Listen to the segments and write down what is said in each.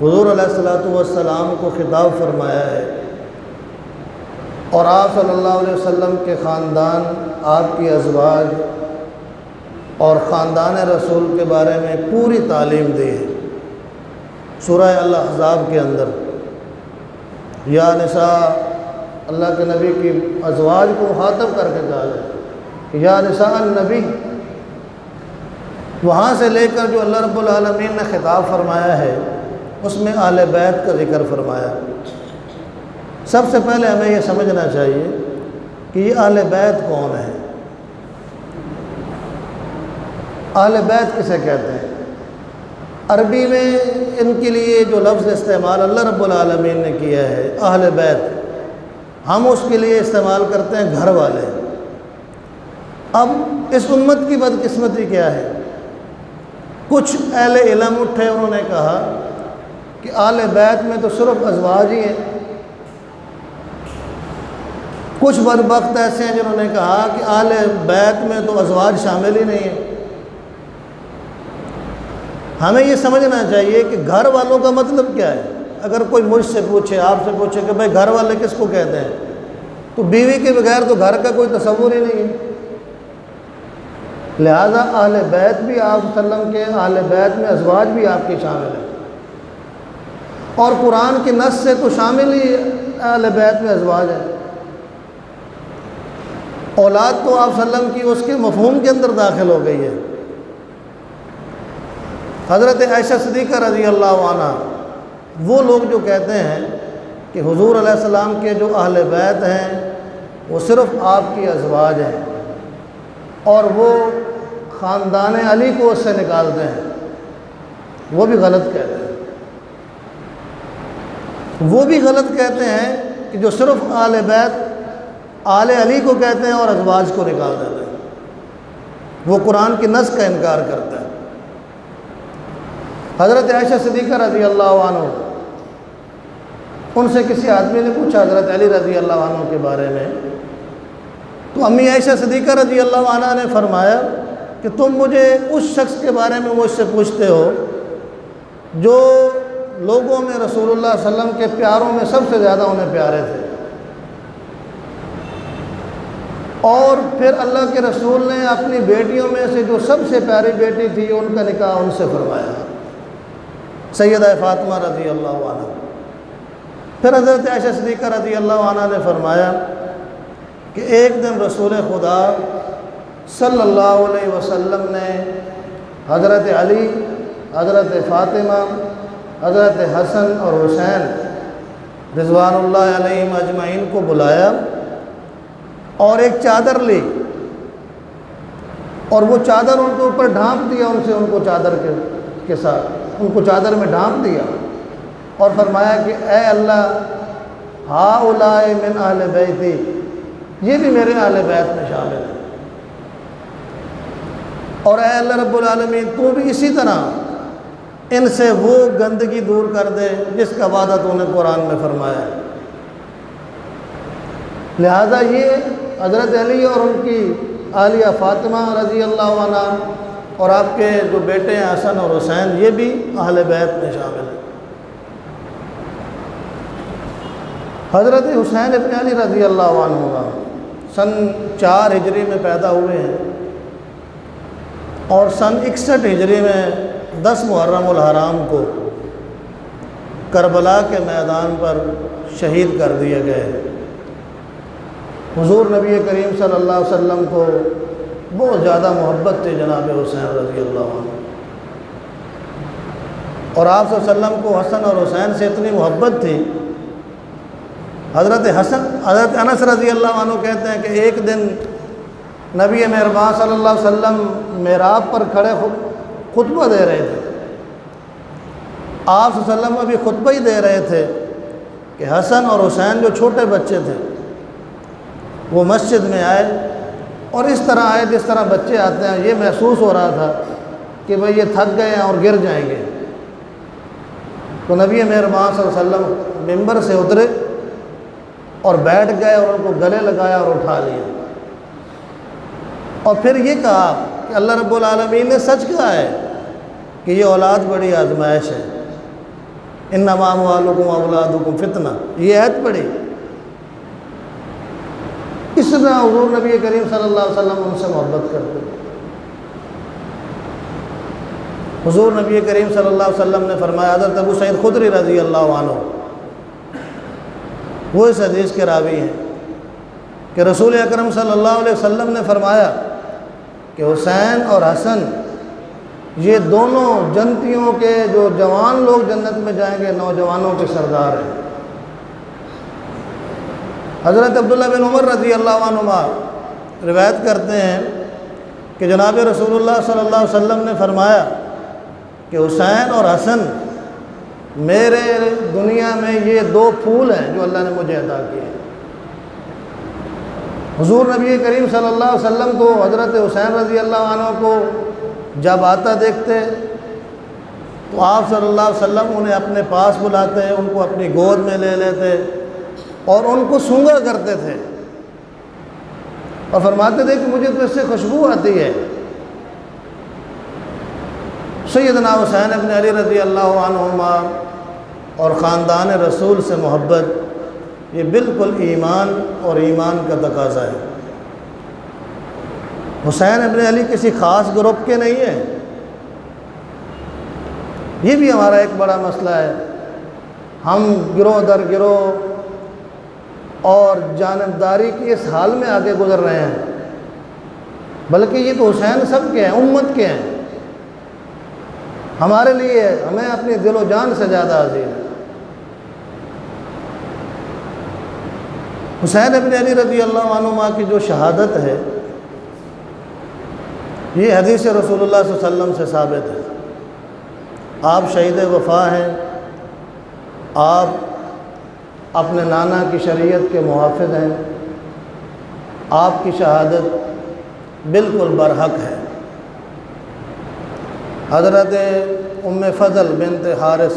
حضور علیہ الصلوۃ والسلام کو خطاب فرمایا ہے، اور آپ صلی اللہ علیہ وسلم کے خاندان، آپ کی ازواج اور خاندان رسول کے بارے میں پوری تعلیم دی ہے۔ سورہ الاحزاب کے اندر یا نساء، اللہ کے نبی کی ازواج کو مخاطب کر کے کہا ہے کہ یا نساء النبی، وہاں سے لے کر جو اللہ رب العالمین نے خطاب فرمایا ہے اس میں اہل بیت کا ذکر فرمایا۔ سب سے پہلے ہمیں یہ سمجھنا چاہیے کہ یہ اہل بیت کون ہیں، اہل بیت کسے کہتے ہیں۔ عربی میں ان کے لیے جو لفظ استعمال اللہ رب العالمین نے کیا ہے اہل بیت، ہم اس کے لیے استعمال کرتے ہیں گھر والے۔ اب اس امت کی بدقسمتی کیا ہے، کچھ اہل علم اٹھے، انہوں نے کہا کہ اہل بیت میں تو صرف ازواج ہی ہیں۔ کچھ بدبخت ایسے ہیں جنہوں نے کہا کہ اہل بیت میں تو ازواج شامل ہی نہیں ہیں۔ ہمیں یہ سمجھنا چاہیے کہ گھر والوں کا مطلب کیا ہے۔ اگر کوئی مجھ سے پوچھے، آپ سے پوچھے کہ بھائی گھر والے کس کو کہتے ہیں، تو بیوی کے بغیر تو گھر کا کوئی تصور ہی نہیں ہے۔ لہذا اہل بیت بھی آپ صلی اللہ علیہ وسلم کے اہل بیت میں ازواج بھی آپ کے شامل ہیں، اور قرآن کی نص سے تو شامل ہی اہل بیت میں ازواج ہیں۔ اولاد تو آپ صلی اللہ علیہ وسلم کی اس کے مفہوم کے اندر داخل ہو گئی ہے۔ حضرت عائشہ صدیقہ رضی اللہ عنہ، وہ لوگ جو کہتے ہیں کہ حضور علیہ السلام کے جو اہل بیت ہیں وہ صرف آپ کی ازواج ہیں، اور وہ خاندان علی کو اس سے نکالتے ہیں، وہ بھی غلط کہتے ہیں۔ وہ بھی غلط کہتے ہیں کہ جو صرف اہل بیت آل علی کو کہتے ہیں اور ازواج کو نکال دیتے ہیں، وہ قرآن کی نص کا انکار کرتا ہے۔ حضرت عائشہ صدیقہ رضی اللہ عنہ، ان سے کسی آدمی نے پوچھا حضرت علی رضی اللہ عنہ کے بارے میں، تو امی عائشہ صدیقہ رضی اللہ عنہ نے فرمایا کہ تم مجھے اس شخص کے بارے میں مجھ سے پوچھتے ہو جو لوگوں میں رسول اللہ صلی اللہ علیہ وسلم کے پیاروں میں سب سے زیادہ انہیں پیارے تھے، اور پھر اللہ کے رسول نے اپنی بیٹیوں میں سے جو سب سے پیاری بیٹی تھی ان کا نکاح ان سے فرمایا، سیدہ فاطمہ رضی اللہ عنہ۔ پھر حضرت عائشہ صدیقہ رضی اللہ عنہ نے فرمایا کہ ایک دن رسول خدا صلی اللہ علیہ وسلم نے حضرت علی، حضرت فاطمہ، حضرت حسن اور حسین رضوان اللہ علیہم اجمعین کو بلایا اور ایک چادر لی، اور وہ چادر ان کے اوپر ڈھانپ دیا، ان سے ان کو چادر کے ساتھ ان کو چادر میں ڈھانپ دیا، اور فرمایا کہ اے اللہ، ہؤلاء من اہل بیتی، یہ بھی میرے اہل بیت میں شامل ہے، اور اے اللہ رب العالمین تو بھی اسی طرح ان سے وہ گندگی دور کر دے جس کا وعدہ تو نے قرآن میں فرمایا ہے۔ لہذا یہ حضرت علی اور ان کی اہلیہ فاطمہ رضی اللہ عنہ اور آپ کے جو بیٹے ہیں حسن اور حسین، یہ بھی اہل بیت میں شامل ہیں۔ حضرت حسین ابن علی رضی اللہ عنہ سن 4 ہجری میں پیدا ہوئے ہیں، اور سن 61 ہجری میں 10 محرم الحرام کو کربلا کے میدان پر شہید کر دیے گئے۔ حضور نبی کریم صلی اللہ علیہ وسلم کو بہت زیادہ محبت تھی جناب حسین رضی اللہ عنہ، اور آپ صلی اللہ علیہ وسلم کو حسن اور حسین سے اتنی محبت تھی، حضرت انس رضی اللہ عنہ کہتے ہیں کہ ایک دن نبی مہربان صلی اللہ علیہ وسلم محراب پر کھڑے خطبہ دے رہے تھے، آپ صلی اللہ علیہ وسلم ابھی خطبہ ہی دے رہے تھے کہ حسن اور حسین جو چھوٹے بچے تھے وہ مسجد میں آئے، اور اس طرح آئے جس طرح بچے آتے ہیں۔ یہ محسوس ہو رہا تھا کہ بھئی یہ تھک گئے ہیں اور گر جائیں گے، تو نبی مہربان صلی اللہ علیہ وسلم ممبر سے اترے اور بیٹھ گئے اور ان کو گلے لگایا اور اٹھا لیا، اور پھر یہ کہا کہ اللہ رب العالمین نے سچ کہا ہے کہ یہ اولاد بڑی آزمائش ہے، انما اموالکم اولادکم فتنہ، یہ عہد پڑھی۔ اس طرح حضور نبی کریم صلی اللہ علیہ وسلم ان سے محبت کرتے۔ حضور نبی کریم صلی اللہ علیہ وسلم نے فرمایا، حضرت ابو سعید خدری رضی اللہ عنہ وہ اس حدیث کے راوی ہیں کہ رسول اکرم صلی اللہ علیہ وسلم نے فرمایا کہ حسین اور حسن یہ دونوں جنتیوں کے جو جوان لوگ جنت میں جائیں گے، نوجوانوں کے سردار ہیں۔ حضرت عبداللہ بن عمر رضی اللہ عنہما روایت کرتے ہیں کہ جناب رسول اللہ صلی اللہ علیہ وسلم نے فرمایا کہ حسین اور حسن میرے دنیا میں یہ دو پھول ہیں جو اللہ نے مجھے عطا کیے ہیں۔ حضور نبی کریم صلی اللہ علیہ وسلم کو حضرت حسین رضی اللہ عنہ کو جب آتا دیکھتے تو آپ صلی اللہ علیہ وسلم انہیں اپنے پاس بلاتے، ان کو اپنی گود میں لے لیتے اور ان کو سونگا کرتے تھے اور فرماتے تھے کہ مجھے تو اس سے خوشبو آتی ہے۔ سیدنا حسین ابن علی رضی اللہ عنہما اور خاندان رسول سے محبت یہ بالکل ایمان اور ایمان کا تقاضا ہے۔ حسین ابن علی کسی خاص گروپ کے نہیں ہیں، یہ بھی ہمارا ایک بڑا مسئلہ ہے۔ ہم گروہ در گروہ اور جانبداری کی اس حال میں آگے گزر رہے ہیں، بلکہ یہ تو حسین سب کے ہیں، امت کے ہیں، ہمارے لیے ہمیں اپنی دل و جان سے زیادہ عزیز ہے۔ حسین ابن علی رضی اللہ عنہما کی جو شہادت ہے یہ حدیث رسول اللہ صلی اللہ علیہ وسلم سے ثابت ہے۔ آپ شہید وفا ہیں، آپ اپنے نانا کی شریعت کے محافظ ہیں، آپ کی شہادت بالکل برحق ہے۔ حضرت ام فضل بنت حارث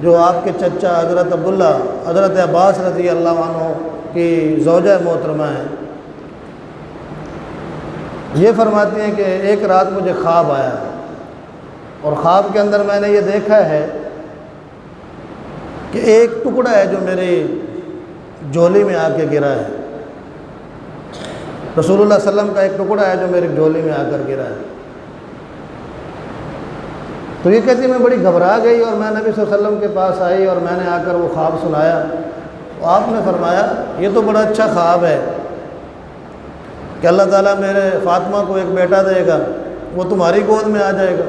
جو آپ کے چچا حضرت عبداللہ حضرت عباس رضی اللہ عنہ کی زوجہ محترمہ ہیں، یہ فرماتی ہیں کہ ایک رات مجھے خواب آیا اور خواب کے اندر میں نے یہ دیکھا ہے کہ ایک ٹکڑا ہے جو میری جھولی میں آ کے گرا ہے، رسول اللہ صلی اللہ علیہ وسلم کا ایک ٹکڑا ہے جو میری جھولی میں آ کر گرا ہے۔ تو یہ کہتی میں بڑی گھبرا گئی اور میں نبی صلی اللہ علیہ وسلم کے پاس آئی اور میں نے آ کر وہ خواب سنایا، تو آپ نے فرمایا یہ تو بڑا اچھا خواب ہے کہ اللہ تعالیٰ میرے فاطمہ کو ایک بیٹا دے گا، وہ تمہاری گود میں آ جائے گا۔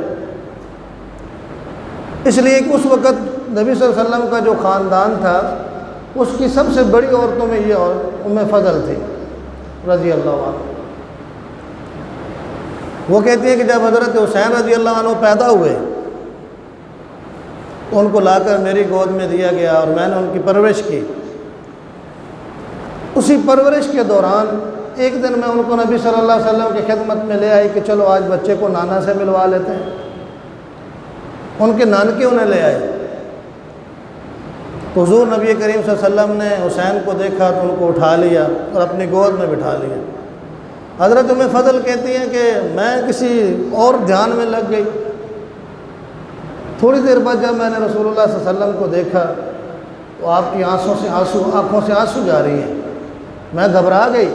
اس لیے کہ اس وقت نبی صلی اللہ علیہ وسلم کا جو خاندان تھا اس کی سب سے بڑی عورتوں میں یہ ام فضل تھی رضی اللہ عنہ۔ وہ کہتی ہے کہ جب حضرت حسین رضی اللہ عنہ پیدا ہوئے تو ان کو لا کر میری گود میں دیا گیا اور میں نے ان کی پرورش کی۔ اسی پرورش کے دوران ایک دن میں ان کو نبی صلی اللہ علیہ وسلم کی خدمت میں لے آئی کہ چلو آج بچے کو نانا سے ملوا لیتے ہیں۔ ان کے نانکے انہیں لے آئے تو حضور نبی کریم صلی اللہ علیہ وسلم نے حسین کو دیکھا تو ان کو اٹھا لیا اور اپنی گود میں بٹھا لیا۔ حضرت ام فضل کہتی ہیں کہ میں کسی اور دھیان میں لگ گئی، تھوڑی دیر بعد جب میں نے رسول اللہ صلی اللہ علیہ وسلم کو دیکھا تو آپ کی آنکھوں سے آنسو جا رہی ہیں، میں گھبرا گئی۔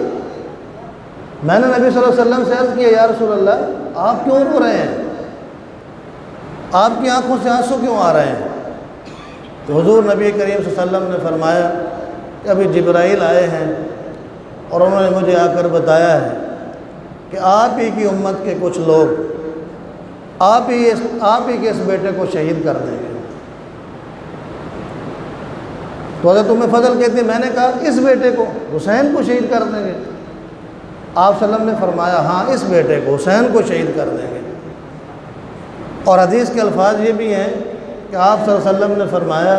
میں نے نبی صلی اللہ علیہ وسلم سے عرض کیا یا رسول اللہ آپ کیوں رو رہے ہیں، آپ کی آنکھوں سے آنسو کیوں آ رہے ہیں؟ تو حضور نبی کریم صلی اللہ علیہ وسلم نے فرمایا کہ ابھی جبرائیل آئے ہیں اور انہوں نے مجھے آ کر بتایا ہے کہ آپ ہی کی امت کے کچھ لوگ آپ ہی کے اس بیٹے کو شہید کر دیں گے۔ تو حضرت ام فضل کہتی ہے میں نے کہا اس بیٹے کو حسین کو شہید کر دیں گے؟ آپ صلی اللہ علیہ وسلم نے فرمایا ہاں اس بیٹے کو حسین کو شہید کر دیں گے۔ اور حدیث کے الفاظ یہ بھی ہیں کہ آپ صلی اللہ علیہ وسلم نے فرمایا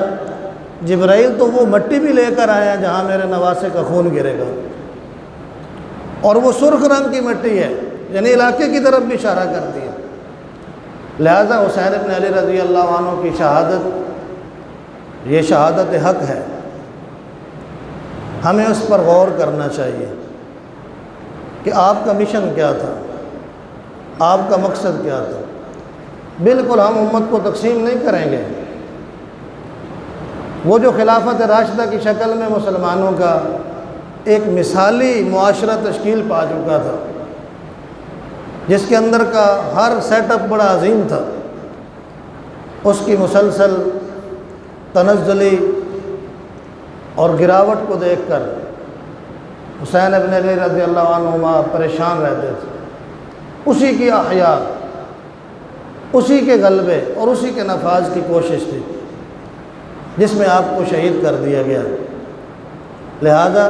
جبرائیل تو وہ مٹی بھی لے کر آئے ہیں جہاں میرے نواسے کا خون گرے گا، اور وہ سرخ رنگ کی مٹی ہے، یعنی علاقے کی طرف بھی اشارہ کرتی ہے۔ لہذا حسین ابن علی رضی اللہ عنہ کی شہادت یہ شہادت حق ہے، ہمیں اس پر غور کرنا چاہیے کہ آپ کا مشن کیا تھا، آپ کا مقصد کیا تھا۔ بالکل ہم امت کو تقسیم نہیں کریں گے، وہ جو خلافت راشدہ کی شکل میں مسلمانوں کا ایک مثالی معاشرہ تشکیل پا چکا تھا، جس کے اندر کا ہر سیٹ اپ بڑا عظیم تھا، اس کی مسلسل تنزلی اور گراوٹ کو دیکھ کر حسین ابن علی رضی اللہ عنہما پریشان رہتے تھے۔ اسی کی احیاء، اسی کے غلبے اور اسی کے نفاذ کی کوشش تھی جس میں آپ کو شہید کر دیا گیا۔ لہذا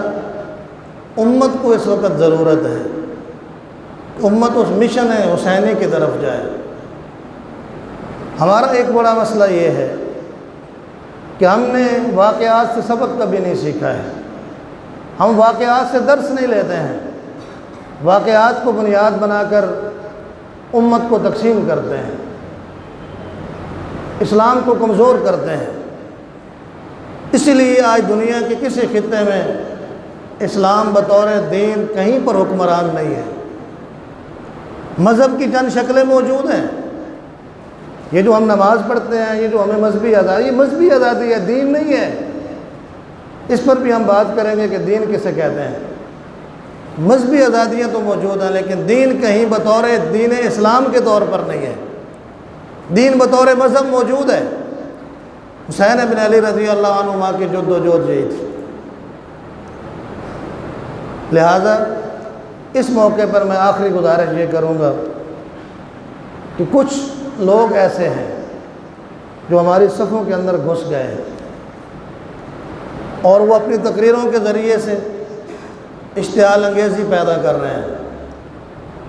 امت کو اس وقت ضرورت ہے کہ امت اس مشن حسینی کی طرف جائے۔ ہمارا ایک بڑا مسئلہ یہ ہے کہ ہم نے واقعات سے سبق کبھی نہیں سیکھا ہے، ہم واقعات سے درس نہیں لیتے ہیں، واقعات کو بنیاد بنا کر امت کو تقسیم کرتے ہیں، اسلام کو کمزور کرتے ہیں۔ اسی لیے آج دنیا کے کسی خطے میں اسلام بطور دین کہیں پر حکمران نہیں ہے۔ مذہب کی چند شکلیں موجود ہیں، یہ جو ہم نماز پڑھتے ہیں، یہ جو ہمیں مذہبی آزادی، یہ مذہبی آزادی ہے، دین نہیں ہے۔ اس پر بھی ہم بات کریں گے کہ دین کسے کہتے ہیں۔ مذہبی آزادیاں تو موجود ہیں، لیکن دین کہیں بطور دین اسلام کے طور پر نہیں ہے۔ دین بطور مذہب موجود ہے۔ حسین ابن علی رضی اللہ عنہما کی جد و جہد یہی تھی۔ لہذا اس موقع پر میں آخری گزارش یہ کروں گا کہ کچھ لوگ ایسے ہیں جو ہماری صفوں کے اندر گھس گئے ہیں اور وہ اپنی تقریروں کے ذریعے سے اشتعال انگیزی پیدا کر رہے ہیں،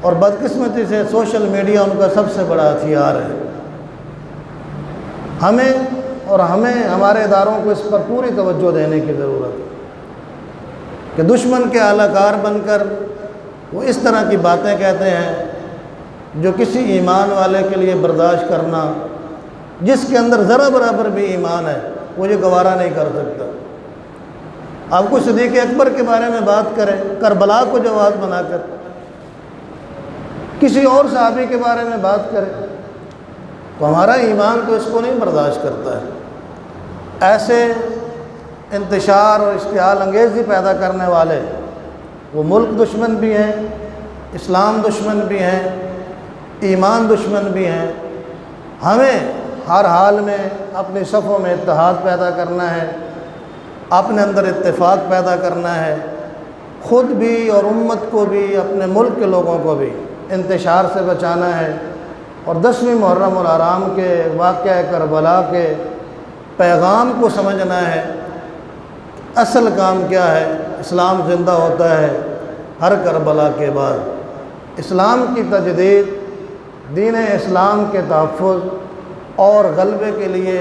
اور بدقسمتی سے سوشل میڈیا ان کا سب سے بڑا ہتھیار ہے۔ ہمیں ہمارے اداروں کو اس پر پوری توجہ دینے کی ضرورت ہے کہ دشمن کے اعلی کار بن کر وہ اس طرح کی باتیں کہتے ہیں جو کسی ایمان والے کے لیے برداشت کرنا، جس کے اندر ذرا برابر بھی ایمان ہے، وہ یہ گوارا نہیں کر سکتا۔ آپ کو صدیق اکبر کے بارے میں بات کریں، کربلا کو جواز بنا کر، کسی اور صحابی کے بارے میں بات کریں، تو ہمارا ایمان تو اس کو نہیں برداشت کرتا ہے۔ ایسے انتشار اور اشتعال انگیزی پیدا کرنے والے وہ ملک دشمن بھی ہیں، اسلام دشمن بھی ہیں، ایمان دشمن بھی ہیں۔ ہمیں ہر حال میں اپنی صفوں میں اتحاد پیدا کرنا ہے، اپنے اندر اتفاق پیدا کرنا ہے، خود بھی اور امت کو بھی، اپنے ملک کے لوگوں کو بھی انتشار سے بچانا ہے، اور 10ویں محرم الحرام کے واقعہ کربلا کے پیغام کو سمجھنا ہے۔ اصل کام کیا ہے؟ اسلام زندہ ہوتا ہے ہر کربلا کے بعد۔ اسلام کی تجدید، دین اسلام کے تحفظ اور غلبے کے لیے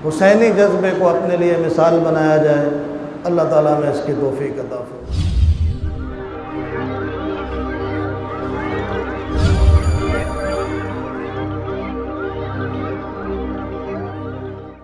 حسینی جذبے کو اپنے لیے مثال بنایا جائے۔ اللہ تعالیٰ میں اس کی توفیق عطا فرمائے۔